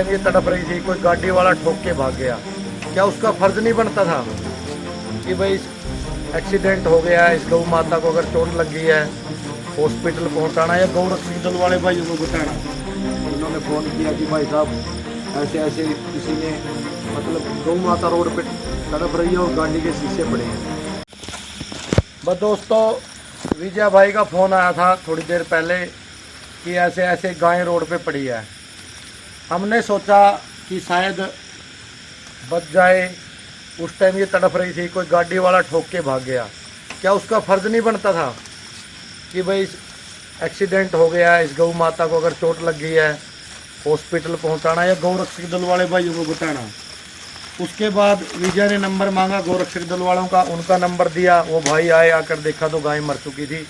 Time ये तड़प रही थी, कोई गाड़ी वाला ठोक के भाग गया, क्या उसका फर्ज नहीं बनता था कि भाई एक्सीडेंट हो गया है, इस गौ माता को अगर चोट लग गई है हॉस्पिटल पहुंचाना या गौ रक्षक दल वाले भाइयों को बताना। उन्होंने फ़ोन किया कि भाई साहब ऐसे ऐसे किसी ने मतलब गौ माता रोड पे तड़प रही है और गाड़ी के शीशे पड़े हैं। बस दोस्तों, विजय भाई का फ़ोन आया था थोड़ी देर पहले कि ऐसे ऐसे गाय रोड पे पड़ी है। हमने सोचा कि शायद बच जाए, उस टाइम ये तड़प रही थी, कोई गाड़ी वाला ठोक के भाग गया, क्या उसका फर्ज नहीं बनता था कि भाई एक्सीडेंट हो गया है, इस गौ माता को अगर चोट लग गई है हॉस्पिटल पहुंचाना या गौ रक्षक दल वाले भाइयों को बताना। उसके बाद विजय ने नंबर मांगा गौ रक्षक दल वालों का, उनका नंबर दिया, वो भाई आए, आकर देखा तो गाय मर चुकी थी।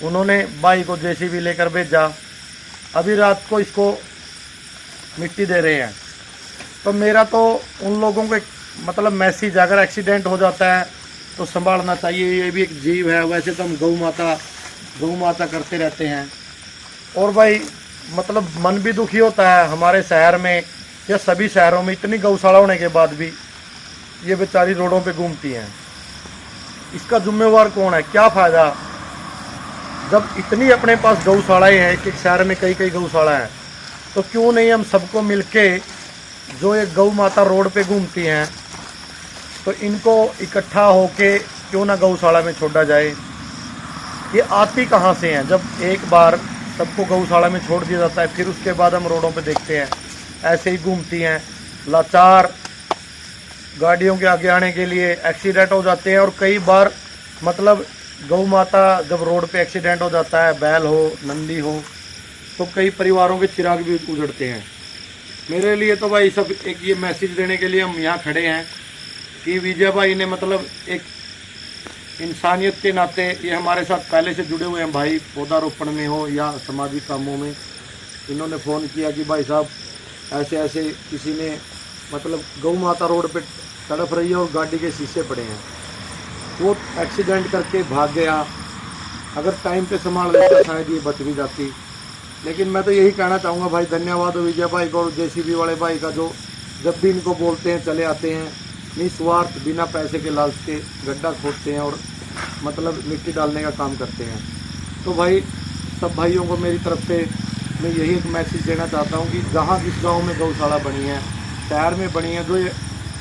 उन्होंने भाई को जेसीबी लेकर भेजा, अभी रात को इसको मिट्टी दे रहे हैं। तो मेरा तो उन लोगों को मतलब मैसेज, अगर एक्सीडेंट हो जाता है तो संभालना चाहिए, ये भी एक जीव है। वैसे तो हम गौ माता करते रहते हैं। और भाई मतलब मन भी दुखी होता है, हमारे शहर में या सभी शहरों में इतनी गौशाला होने के बाद भी ये बेचारी रोडों पे घूमती हैं। इसका जिम्मेवार कौन है? क्या फ़ायदा जब इतनी अपने पास गौशालाएँ हैं, एक एक शहर में कई कई गौशाला हैं, तो क्यों नहीं हम सबको मिलके जो ये गौ माता रोड पे घूमती हैं तो इनको इकट्ठा होके क्यों ना गौशाला में छोड़ा जाए। ये आती कहाँ से हैं? जब एक बार सबको गौशाला में छोड़ दिया जाता है, फिर उसके बाद हम रोडों पे देखते हैं ऐसे ही घूमती हैं, लाचार, गाड़ियों के आगे आने के लिए एक्सीडेंट हो जाते हैं। और कई बार मतलब गौ माता जब रोड पे एक्सीडेंट हो जाता है, बैल हो, नंदी हो, तो कई परिवारों के चिराग भी उजड़ते हैं। मेरे लिए तो भाई सब एक ये मैसेज देने के लिए हम यहाँ खड़े हैं कि विजय भाई ने मतलब एक इंसानियत के नाते, ये हमारे साथ पहले से जुड़े हुए हैं भाई, पौधारोपण में हो या सामाजिक कामों में। इन्होंने फ़ोन किया कि भाई साहब ऐसे ऐसे किसी ने मतलब गौ माता रोड पे तड़प रही है और गाड़ी के शीशे पड़े हैं, वो एक्सीडेंट करके भाग गया। अगर टाइम पे संभाल लेता शायद ये बच भी जाती। लेकिन मैं तो यही कहना चाहूँगा भाई, धन्यवाद हो विजय भाई को और जेसीबी वाले भाई का, जो जब भी इनको बोलते हैं चले आते हैं, निस्वार्थ बिना पैसे के लालच के गड्ढा खोदते हैं और मतलब मिट्टी डालने का काम करते हैं। तो भाई सब भाइयों को मेरी तरफ से मैं यही एक मैसेज देना चाहता हूँ कि जहाँ जिस गांव में गौशाला बनी है, शहर में बनी है, जो ये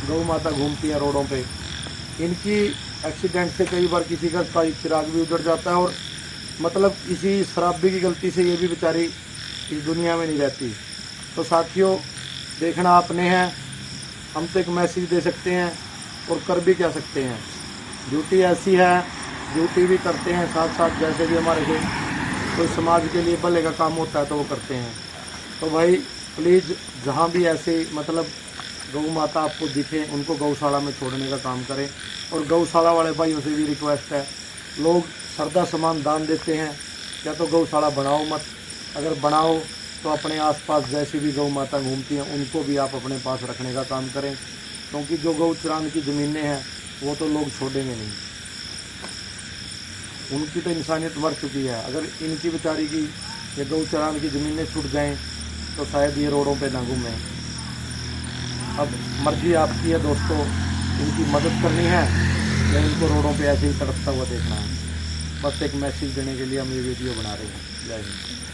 गौ माता घूमती है रोडों पे, इनकी एक्सीडेंट से कई बार किसी का चिराग भी उजड़ जाता है और मतलब किसी शराबी की गलती से ये भी बेचारी इस दुनिया में नहीं रहती। तो साथियों, देखना आपने है, हम तो एक मैसेज दे सकते हैं और कर भी क्या सकते हैं। ड्यूटी ऐसी है, ड्यूटी भी करते हैं साथ साथ, जैसे भी हमारे से कोई समाज के लिए भले का काम होता है तो वो करते हैं। तो भाई प्लीज़ जहाँ भी ऐसे मतलब गौ माता आपको दिखे, उनको गौशाला में छोड़ने का काम करें। और गौशाला वाले भाइयों से भी रिक्वेस्ट है, लोग श्रद्धा समान दान देते हैं, या तो गौशाला बनाओ मत, अगर बनाओ तो अपने आसपास जैसी भी गौ माता घूमती हैं उनको भी आप अपने पास रखने का काम करें, क्योंकि जो गौ चरान की ज़मीनें हैं वो तो लोग छोड़ेंगे नहीं, उनकी तो इंसानियत मर चुकी है। अगर इनकी बेचारी की या गौ चरान की ज़मीनें छूट जाएं तो शायद ये रोडों पे ना घूमें। अब मर्जी आपकी है दोस्तों, इनकी मदद करनी है या इनको रोडों पे ऐसे ही तड़पता हुआ देखना है। बस एक मैसेज देने के लिए हम ये वीडियो बना रहे हैं। जय हिंद।